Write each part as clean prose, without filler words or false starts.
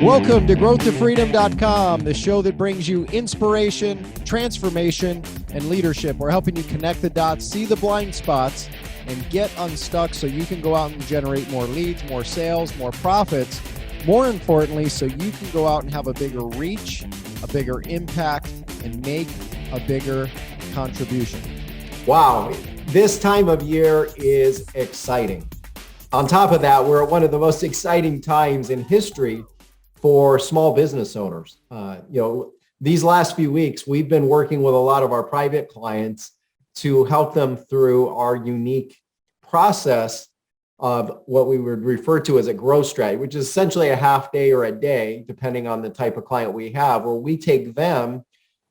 Welcome to growthtofreedom.com, the show that brings you inspiration, transformation, and leadership. We're helping you connect the dots, see the blind spots, and get unstuck so you can go out and generate more leads, more sales, more profits. More importantly, so you can go out and have a bigger reach, a bigger impact, and make a bigger contribution. Wow, this time of year is exciting. On top of that, we're at one of the most exciting times in history for small business owners. These last few weeks, we've been working with a lot of our private clients to help them through our unique process of what we would refer to as a growth strategy, which is essentially a half day or a day, depending on the type of client we have, where we take them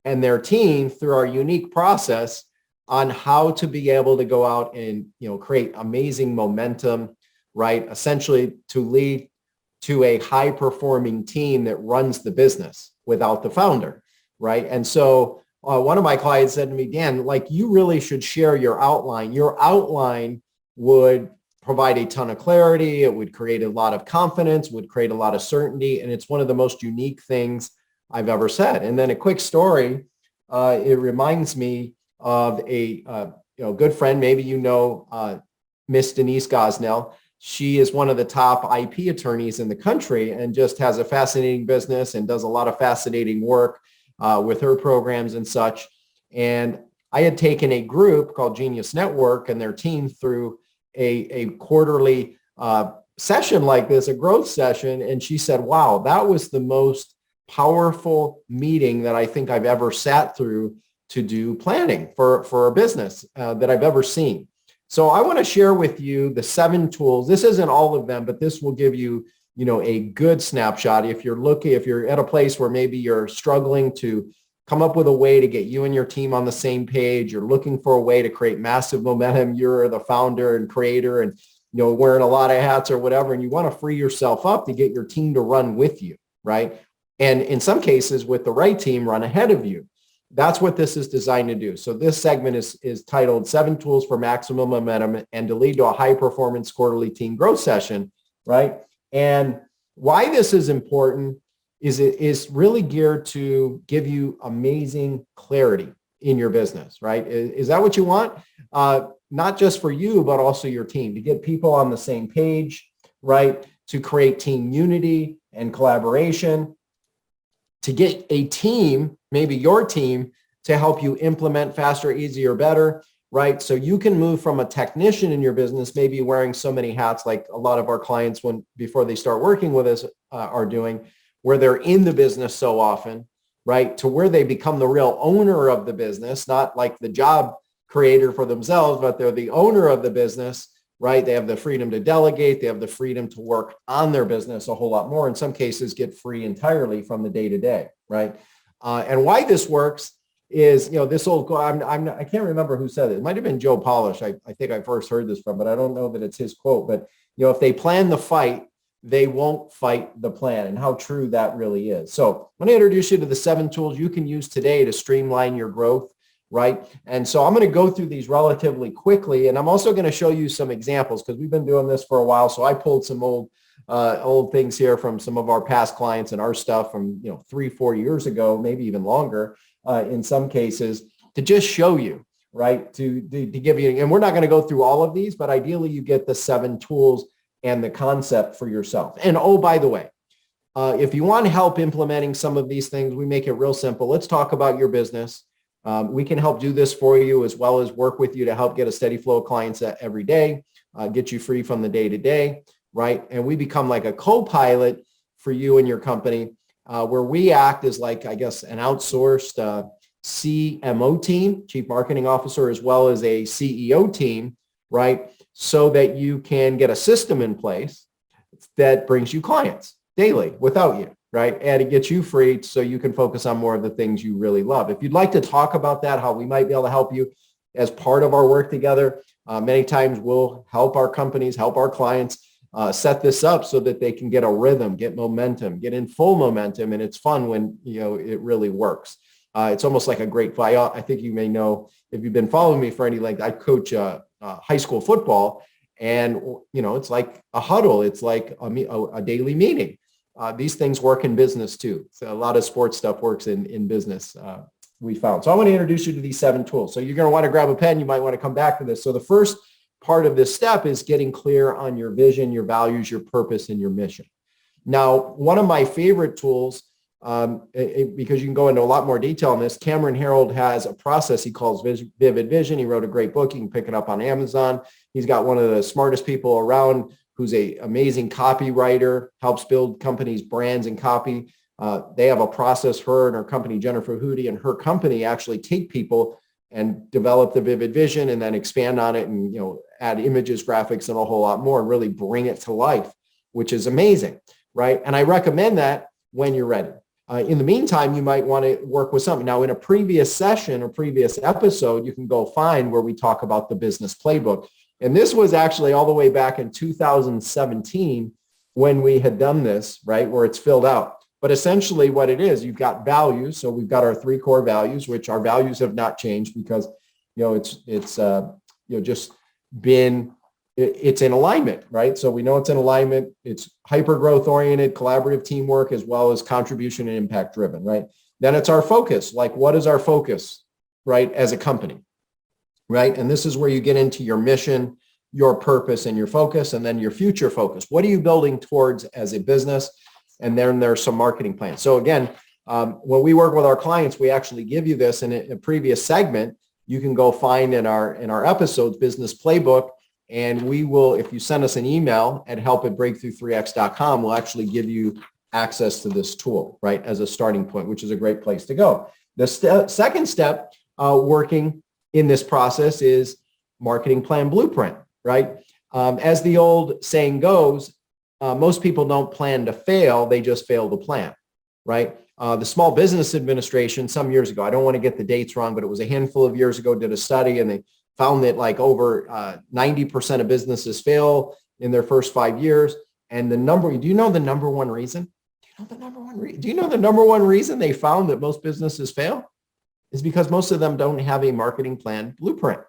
and their team through our unique process on how to be able to go out and, create amazing momentum, right? Essentially to lead to a high performing team that runs the business without the founder, right? And so one of my clients said to me, Dan, you really should share your outline. Your outline would provide a ton of clarity. It would create a lot of confidence, would create a lot of certainty. And it's one of the most unique things I've ever said. And then a quick story, it reminds me of a good friend, maybe Miss Denise Gosnell. She is one of the top IP attorneys in the country and just has a fascinating business and does a lot of fascinating work with her programs and such. And I had taken a group called Genius Network and their team through a quarterly session like this, a growth session. And she said, wow, that was the most powerful meeting that I think I've ever sat through to do planning for a business that I've ever seen. So I want to share with you the 7 tools. This isn't all of them, but this will give you, a good snapshot. If you're at a place where maybe you're struggling to come up with a way to get you and your team on the same page, you're looking for a way to create massive momentum, you're the founder and creator and, wearing a lot of hats or whatever, and you want to free yourself up to get your team to run with you, right? And in some cases with the right team, run ahead of you. That's what this is designed to do. So this segment is titled 7 Tools for Maximum Momentum and to Lead to a High Performance Quarterly Team Growth Session, right? And why this is important is it is really geared to give you amazing clarity in your business, right? Is that what you want? Not just for you, but also your team, to get people on the same page, right? To create team unity and collaboration, to get a team, maybe your team, to help you implement faster, easier, better, right? So you can move from a technician in your business, maybe wearing so many hats like a lot of our clients before they start working with us are doing, where they're in the business so often, right? To where they become the real owner of the business, not like the job creator for themselves, but they're the owner of the business, right? They have the freedom to delegate. They have the freedom to work on their business a whole lot more. In some cases, get free entirely from the day-to-day, right? And why this works is, this old, I can't remember who said it. It might've been Joe Polish. I think I first heard this from, but I don't know that it's his quote. But, if they plan the fight, they won't fight the plan, and how true that really is. So I'm going to introduce you to the 7 tools you can use today to streamline your growth, right? And so I'm going to go through these relatively quickly, and I'm also going to show you some examples because we've been doing this for a while. So I pulled some old things here from some of our past clients and our stuff from 3-4 years ago, maybe even longer in some cases, to just show you, right? To give you, and we're not going to go through all of these, but ideally you get the 7 tools and the concept for yourself. And oh, by the way, if you want help implementing some of these things, we make it real simple. Let's talk about your business. We can help do this for you as well as work with you to help get a steady flow of clients every day, get you free from the day-to-day, right? And we become like a co-pilot for you and your company where we act as like, I guess, an outsourced CMO team, Chief Marketing Officer, as well as a CEO team, right? So that you can get a system in place that brings you clients daily without you, right? And it gets you free so you can focus on more of the things you really love. If you'd like to talk about that, how we might be able to help you as part of our work together, many times we'll help our companies, help our clients set this up so that they can get a rhythm, get momentum, get in full momentum. And it's fun when, it really works. It's almost like a great fight. I think you may know, if you've been following me for any length, I coach high school football, and it's like a huddle. It's like a daily meeting. these things work in business too. So a lot of sports stuff works in business, we found. So I want to introduce you to these 7 tools. So you're going to want to grab a pen. You might want to come back to this. So the first part of this step is getting clear on your vision, your values, your purpose, and your mission. Now, one of my favorite tools, because you can go into a lot more detail on this, Cameron Herold has a process he calls Vivid Vision. He wrote a great book. You can pick it up on Amazon. He's got one of the smartest people around who's an amazing copywriter, helps build companies' brands and copy. They have a process, her and her company, Jennifer Hootie, and her company actually take people and develop the Vivid Vision and then expand on it and, add images, graphics, and a whole lot more and really bring it to life, which is amazing, right? And I recommend that when you're ready. In the meantime, you might want to work with something. Now, in a previous session or previous episode, you can go find where we talk about the business playbook. And this was actually all the way back in 2017 when we had done this, right, where it's filled out. But essentially what it is, you've got values. So we've got our 3 core values, which our values have not changed because, it's in alignment, right? So we know it's in alignment. It's hyper growth oriented, collaborative teamwork, as well as contribution and impact driven, right? Then it's our focus. Like, what is our focus, right? As a company, right? And this is where you get into your mission, your purpose, and your focus, and then your future focus. What are you building towards as a business? And then there's some marketing plans. So again, when we work with our clients, we actually give you this in a previous segment. You can go find in our episodes, Business Playbook. And we will, if you send us an email at help@breakthrough3x.com, we'll actually give you access to this tool, right, as a starting point, which is a great place to go. The second step working in this process is marketing plan blueprint, right? As the old saying goes, most people don't plan to fail, they just fail to plan, right? The Small Business Administration some years ago, I don't want to get the dates wrong, but it was a handful of years ago, did a study and they found that like over 90% of businesses fail in their first 5 years. And do you know the number one reason? Do you know the number one reason they found that most businesses fail? Is because most of them don't have a marketing plan blueprint,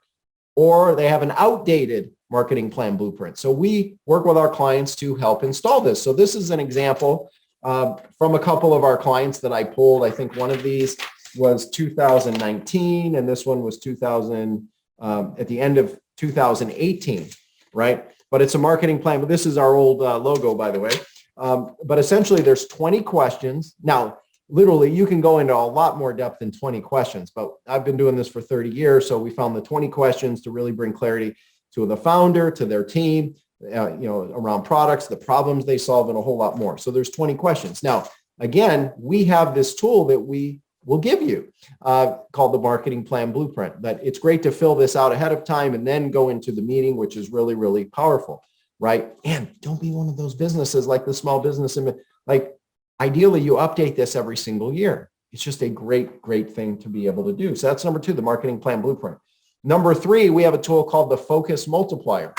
or they have an outdated marketing plan blueprint. So we work with our clients to help install this. So this is an example from a couple of our clients that I pulled. I think one of these was 2019, and this one was at the end of 2018, right? But it's a marketing plan. But this is our old logo, by the way. But essentially, there's 20 questions. Now, literally, you can go into a lot more depth than 20 questions. But I've been doing this for 30 years, so we found the 20 questions to really bring clarity to the founder, to their team, around products, the problems they solve, and a whole lot more. So there's 20 questions. Now, again, we have this tool that we will give you called the Marketing Plan Blueprint. But it's great to fill this out ahead of time and then go into the meeting, which is really, really powerful, right? And don't be one of those businesses like the small business. Like, ideally, you update this every single year. It's just a great, great thing to be able to do. So that's number 2, the Marketing Plan Blueprint. Number 3, we have a tool called the Focus Multiplier.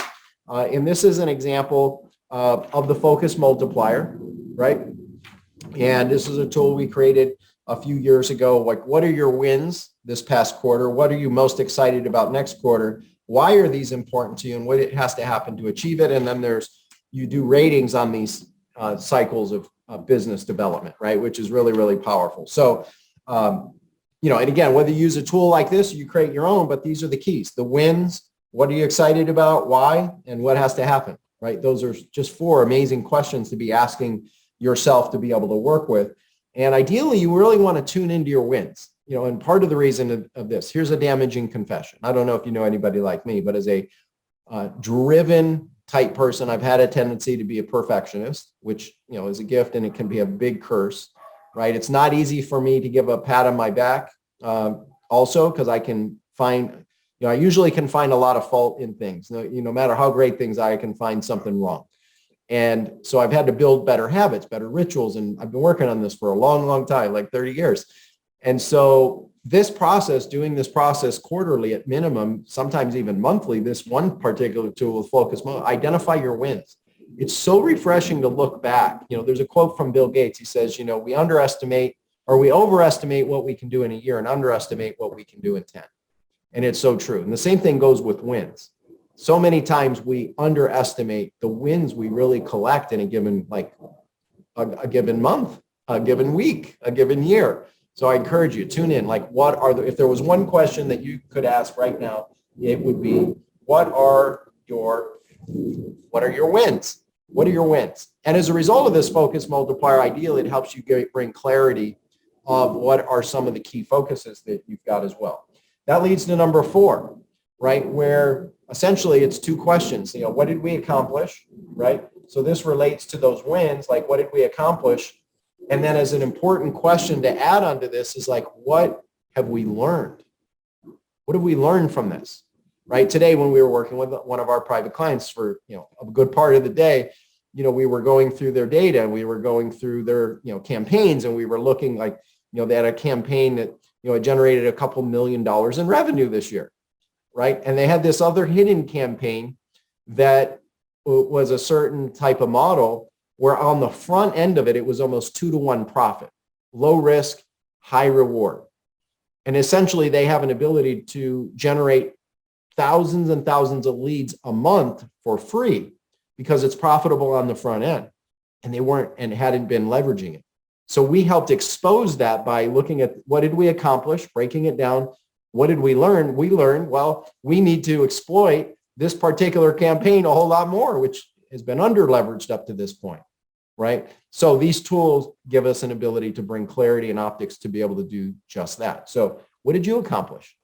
And this is an example of the Focus Multiplier, right? And this is a tool we created a few years ago. Like, what are your wins this past quarter? What are you most excited about next quarter? Why are these important to you, and what it has to happen to achieve it? And then you do ratings on these cycles of business development, right? Which is really, really powerful. So, and again, whether you use a tool like this or you create your own, but these are the keys: the wins, what are you excited about, why, and what has to happen, right? Those are just 4 amazing questions to be asking yourself to be able to work with. And ideally, you really want to tune into your wins. And part of the reason of this, here's a damaging confession. I don't know if you know anybody like me, but as a driven type person, I've had a tendency to be a perfectionist, which, is a gift, and it can be a big curse, right? It's not easy for me to give a pat on my back also, because I can find, I usually can find a lot of fault in things. No matter how great things are, I can find something wrong. And so I've had to build better habits, better rituals. And I've been working on this for a long, long time, like 30 years. And so doing this process quarterly at minimum, sometimes even monthly, this one particular tool with Focus, identify your wins. It's so refreshing to look back. There's a quote from Bill Gates. He says, we overestimate what we can do in a year and underestimate what we can do in 10. And it's so true. And the same thing goes with wins. So many times we underestimate the wins we really collect in a given a given month, a given week, a given year. So I encourage you, tune in. Like, if there was one question that you could ask right now, it would be, what are your wins? What are your wins? And as a result of this focus multiplier, ideally, it helps you bring clarity of what are some of the key focuses that you've got as well. That leads to number 4, right? Where essentially it's 2 questions. What did we accomplish, right? So this relates to those wins, like what did we accomplish? And then as an important question to add onto this is like, what have we learned? What have we learned from this? Right? Today, when we were working with one of our private clients for, a good part of the day, we were going through their data, we were going through their, campaigns, and we were looking like, they had a campaign that, it generated a couple $1 million in revenue this year, right? And they had this other hidden campaign that was a certain type of model where on the front end of it, it was almost 2-to-1 profit, low risk, high reward. And essentially they have an ability to generate thousands and thousands of leads a month for free because it's profitable on the front end, and they weren't and hadn't been leveraging it. So we helped expose that by looking at what did we accomplish, breaking it down. What did we learn? We learned, well, we need to exploit this particular campaign a whole lot more, which has been under leveraged up to this point, right? So these tools give us an ability to bring clarity and optics to be able to do just that. So what did you accomplish,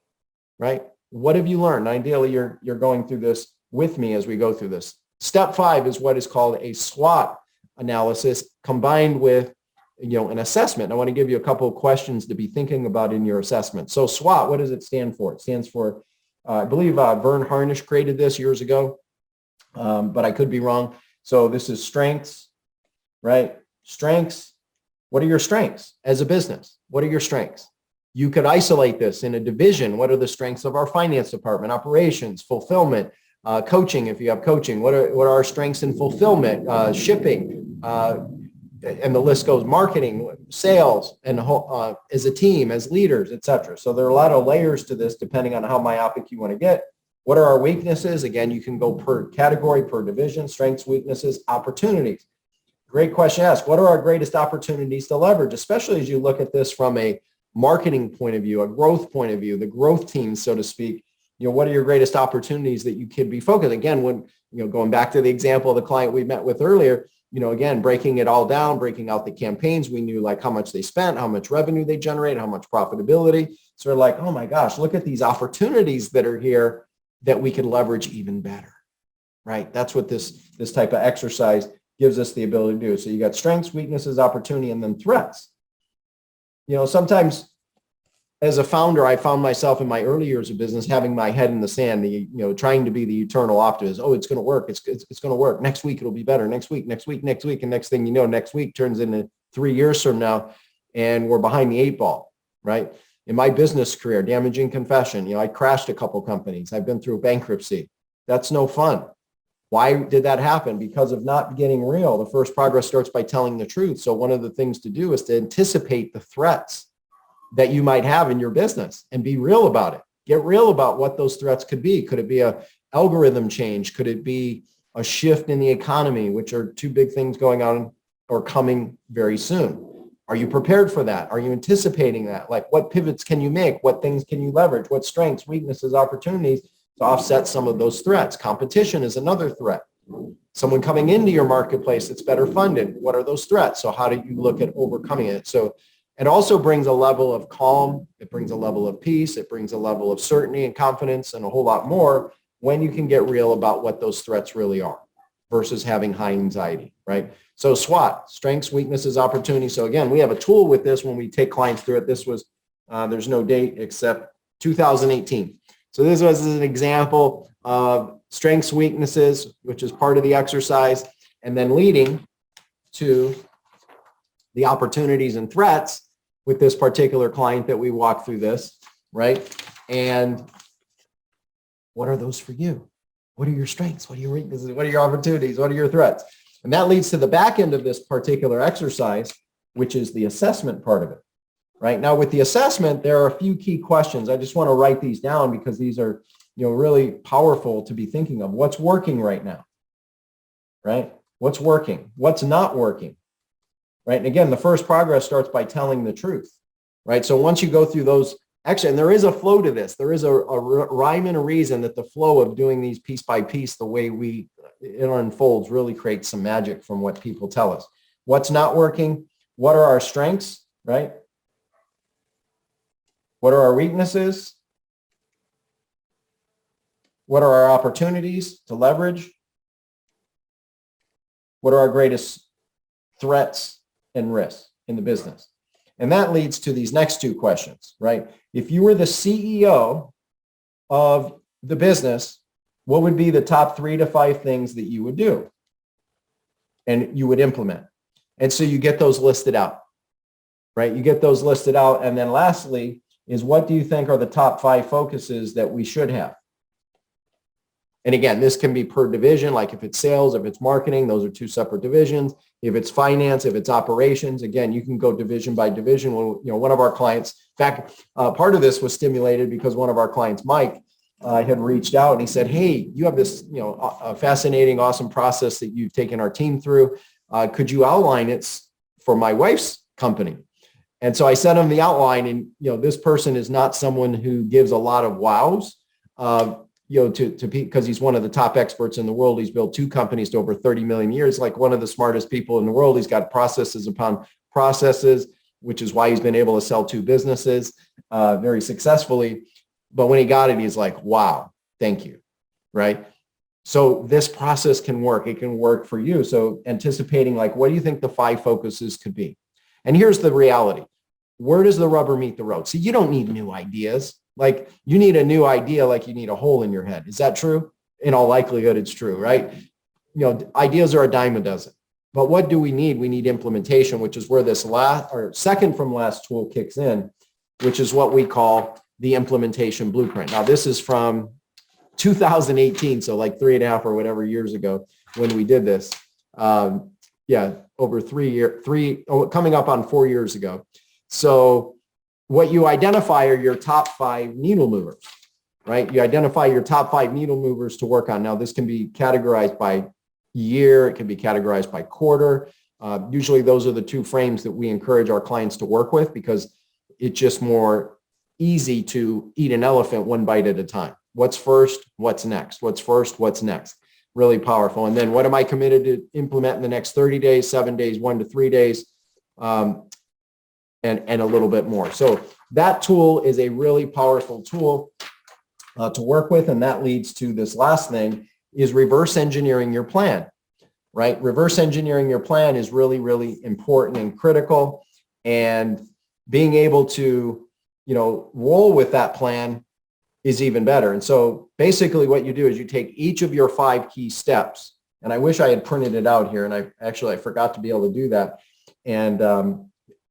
right? What have you learned? Ideally, you're going through this with me as we go through this. Step 5 is what is called a SWOT analysis combined with an assessment. I want to give you a couple of questions to be thinking about in your assessment. So SWOT, what does it stand for? It stands for, I believe Vern Harnish created this years ago, but I could be wrong. So this is strengths, right? Strengths. What are your strengths as a business? What are your strengths? You could isolate this in a division. What are the strengths of our finance department, operations, fulfillment, coaching, if you have coaching? What are our strengths in fulfillment, shipping, and the list goes, marketing, sales, and as a team, as leaders, etc. So there are a lot of layers to this depending on how myopic you want to get. What are our weaknesses? Again, you can go per category, per division, strengths, weaknesses, opportunities. Great question to ask. What are our greatest opportunities to leverage, especially as you look at this from a marketing point of view, a growth point of view, the growth team, so to speak? What are your greatest opportunities that you could be focused? Again, when, going back to the example of the client we met with earlier, again, breaking it all down, breaking out the campaigns, we knew like how much they spent, how much revenue they generate, how much profitability. So we're like, oh my gosh, look at these opportunities that are here that we can leverage even better, right? That's what this type of exercise gives us the ability to do. So you got strengths, weaknesses, opportunity, and then threats. Sometimes as a founder, I found myself in my early years of business having my head in the sand, trying to be the eternal optimist. Oh, it's going to work. It's going to work. Next week, it'll be better. Next week. And next thing you know, next week turns into 3 years from now, and we're behind the 8 ball, right? In my business career, damaging confession, I crashed a couple companies. I've been through bankruptcy. That's no fun. Why did that happen? Because of not getting real. The first progress starts by telling the truth. So one of the things to do is to anticipate the threats that you might have in your business and be real about it. Get real about what those threats could be. Could it be a algorithm change? Could it be a shift in the economy, which are 2 big things going on or coming very soon? Are you prepared for that? Are you anticipating that? Like, what pivots can you make? What things can you leverage? What strengths, weaknesses, opportunities to offset some of those threats? Competition is another threat. Someone coming into your marketplace that's better funded. What are those threats? So how do you look at overcoming it? So it also brings a level of calm. It brings a level of peace. It brings a level of certainty and confidence and a whole lot more when you can get real about what those threats really are versus having high anxiety, right? So SWOT, strengths, weaknesses, opportunities. So again, we have a tool with this when we take clients through it. This was, there's no date except 2018. So this was an example of strengths, weaknesses, which is part of the exercise, and then leading to the opportunities and threats with this particular client that we walked through this, right? And what are those for you? What are your strengths? What are your weaknesses? What are your opportunities? What are your threats? And that leads to the back end of this particular exercise, which is the assessment part of it, right? Now with the assessment, there are a few key questions. I just want to write these down because these are, really powerful to be thinking of. What's working right now, right? What's working? What's not working? right? And again, the first progress starts by telling the truth, right? So once you go through those, actually, and there is a flow to this. There is a rhyme and a reason that the flow of doing these piece by piece, the way it unfolds, really creates some magic from what people tell us. What's not working? What are our strengths, right? What are our weaknesses? What are our opportunities to leverage? What are our greatest threats and risks in the business? And that leads to these next two questions, right? If you were the CEO of the business, what would be the top 3 to 5 things that you would do and you would implement? And so you get those listed out, right? You get those listed out. And then lastly is, what do you think are the top 5 focuses that we should have? And again, this can be per division, like if it's sales, if it's marketing, those are 2 separate divisions. If it's finance, if it's operations, again, you can go division by division. Well, one of our clients, in fact, part of this was stimulated because one of our clients, Mike, had reached out and he said, hey, you have this, a fascinating, awesome process that you've taken our team through. Could you outline it for my wife's company? And so I sent him the outline, and, this person is not someone who gives a lot of wows. Because he's one of the top experts in the world. He's built 2 companies to over 30 million years, like one of the smartest people in the world. He's got processes upon processes, which is why he's been able to sell 2 businesses very successfully. But when he got it, he's like, wow, thank you, right? So this process can work. It can work for you. So anticipating, like, what do you think the 5 focuses could be? And here's the reality. Where does the rubber meet the road? See, you don't need new ideas. Like, you need a new idea like you need a hole in your head. Is that true? In all likelihood, it's true, right? Ideas are a dime a dozen. But what do we need? We need implementation, which is where this second from last tool kicks in, which is what we call the implementation blueprint. Now, this is from 2018, so like 3.5 or whatever years ago when we did this. Over 3 years, coming up on 4 years ago. So what you identify are your top 5 needle movers, right? You identify your top 5 needle movers to work on. Now, this can be categorized by year. It can be categorized by quarter. Usually those are the 2 frames that we encourage our clients to work with, because it's just more easy to eat an elephant one bite at a time. What's first? What's next? What's first? What's next? Really powerful. And then what am I committed to implement in the next 30 days, 7 days, 1 to 3 days? And a little bit more. So that tool is a really powerful tool to work with. And that leads to this last thing, is reverse engineering your plan, right? Reverse engineering your plan is really, really important and critical. And being able to, roll with that plan is even better. And so basically what you do is you take each of your 5 key steps. And I wish I had printed it out here. And I forgot to be able to do that. And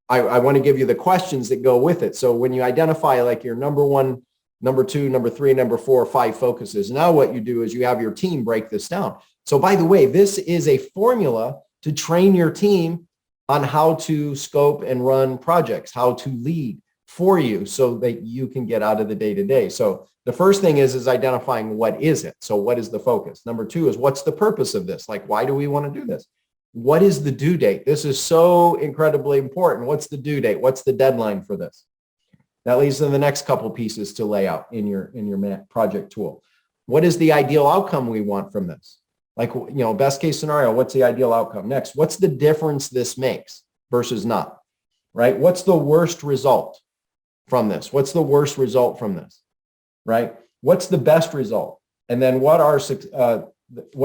I want to give you the questions that go with it. So when you identify like your number 1, number 2, number 3, number 4, 5 focuses, now what you do is you have your team break this down. So by the way, this is a formula to train your team on how to scope and run projects, how to lead for you so that you can get out of the day-to-day. So the first thing is identifying what is it. So what is the focus? Number 2 is, what's the purpose of this? Like, why do we want to do this? What is the due date? This is so incredibly important. What's the due date? What's the deadline for this? That leads to the next couple pieces to lay out in your project tool. What is the ideal outcome we want from this? Like, best case scenario, what's the ideal outcome? Next, what's the difference this makes versus not, right? What's the worst result from this? What's the worst result from this, right? What's the best result? And then what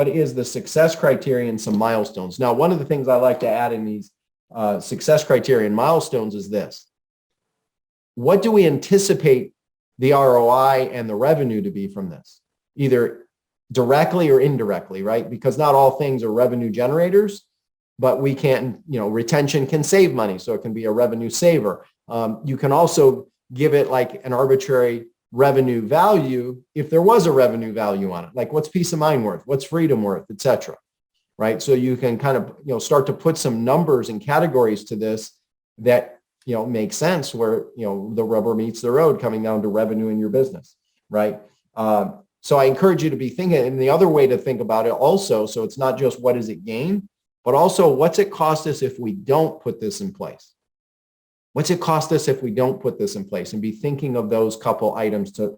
is the success criteria and some milestones? Now, one of the things I like to add in these success criteria and milestones is this. What do we anticipate the ROI and the revenue to be from this? Either directly or indirectly, right? Because not all things are revenue generators, but we can, retention can save money. So it can be a revenue saver. You can also give it like an arbitrary revenue value if there was a revenue value on it. Like, what's peace of mind worth? What's freedom worth, et cetera, right? So you can kind of, start to put some numbers and categories to this that, make sense where, the rubber meets the road coming down to revenue in your business, right? So I encourage you to be thinking, and the other way to think about it also, so it's not just what does it gain, but also what's it cost us if we don't put this in place? What's it cost us if we don't put this in place? And be thinking of those couple items and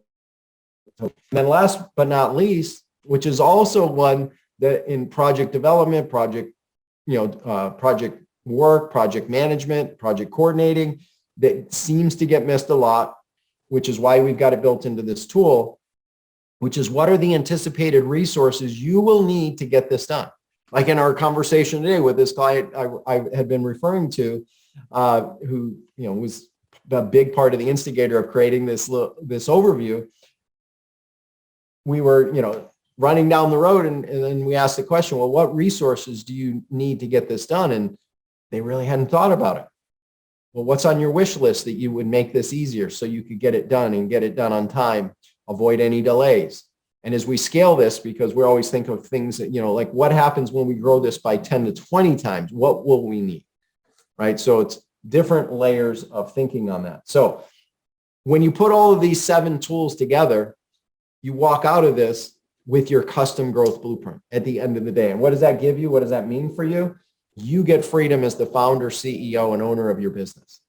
then last but not least, which is also one that in project development, project work, project management, project coordinating, that seems to get missed a lot, which is why we've got it built into this tool, which is what are the anticipated resources you will need to get this done? Like in our conversation today with this client I had been referring to, who was a big part of the instigator of creating this overview. We were running down the road and then we asked the question, well, what resources do you need to get this done? And they really hadn't thought about it. Well, what's on your wish list that you would make this easier so you could get it done and get it done on time, avoid any delays? And as we scale this, because we always think of things that, like what happens when we grow this by 10 to 20 times, what will we need, right? So it's different layers of thinking on that. So when you put all of these 7 tools together, you walk out of this with your custom growth blueprint at the end of the day. And what does that give you? What does that mean for you? You get freedom as the founder, CEO, and owner of your business.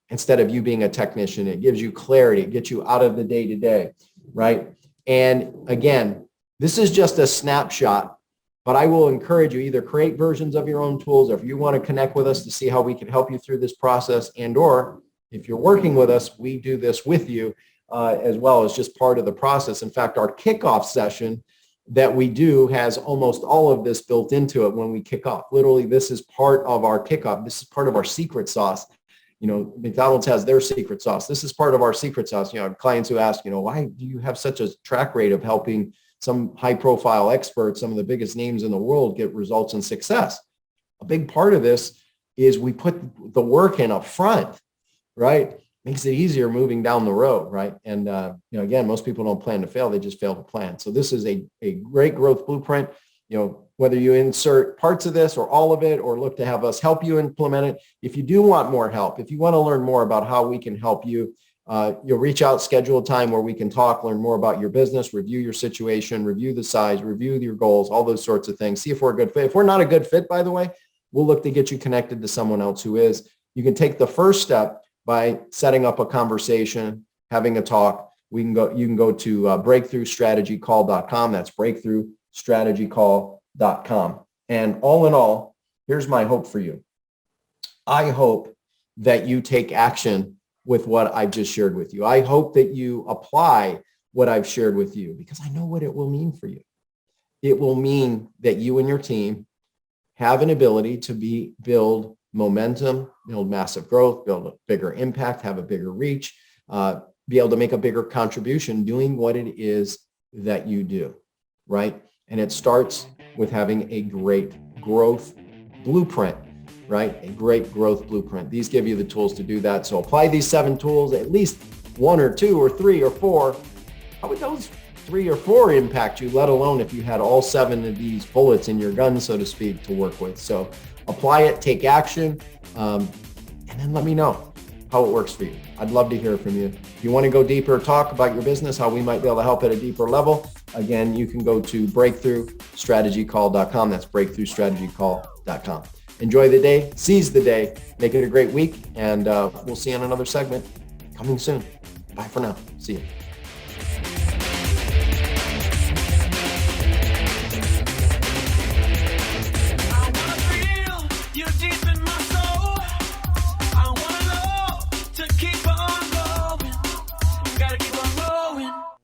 Instead of you being a technician, it gives you clarity. It gets you out of the day-to-day, right? And again, this is just a snapshot, but I will encourage you either create versions of your own tools, or if you want to connect with us to see how we can help you through this process, and or if you're working with us, we do this with you as well as just part of the process. In fact, our kickoff session that we do has almost all of this built into it when we kick off. Literally, this is part of our kickoff. This is part of our secret sauce. McDonald's has their secret sauce. This is part of our secret sauce. Clients who ask, why do you have such a track rate of helping some high profile experts, some of the biggest names in the world, get results and success? A big part of this is we put the work in up front, right? Makes it easier moving down the road, right? And again, most people don't plan to fail; they just fail to plan. So this is a great growth blueprint. Whether you insert parts of this or all of it, or look to have us help you implement it. If you do want more help, if you want to learn more about how we can help you, you'll reach out, schedule a time where we can talk, learn more about your business, review your situation, review the size, review your goals, all those sorts of things. See if we're a good fit. If we're not a good fit, by the way, we'll look to get you connected to someone else who is. You can take the first step by setting up a conversation, having a talk. You can go to breakthroughstrategycall.com. That's breakthroughstrategycall.com. And all in all, here's my hope for you. I hope that you take action with what I've just shared with you. I hope that you apply what I've shared with you, because I know what it will mean for you. It will mean that you and your team have an ability to build momentum, build massive growth, build a bigger impact, have a bigger reach, be able to make a bigger contribution doing what it is that you do, right? And it starts with having a great growth blueprint, right? A great growth blueprint. These give you the tools to do that. So apply these 7 tools, at least 1 or 2 or 3 or 4. How would those 3 or 4 impact you, let alone if you had all 7 of these bullets in your gun, so to speak, to work with? So apply it, take action, and then let me know how it works for you. I'd love to hear from you. If you want to go deeper, talk about your business, how we might be able to help at a deeper level, again, you can go to breakthroughstrategycall.com. That's breakthroughstrategycall.com. Enjoy the day, seize the day, make it a great week, and we'll see you on another segment coming soon. Bye for now. See you.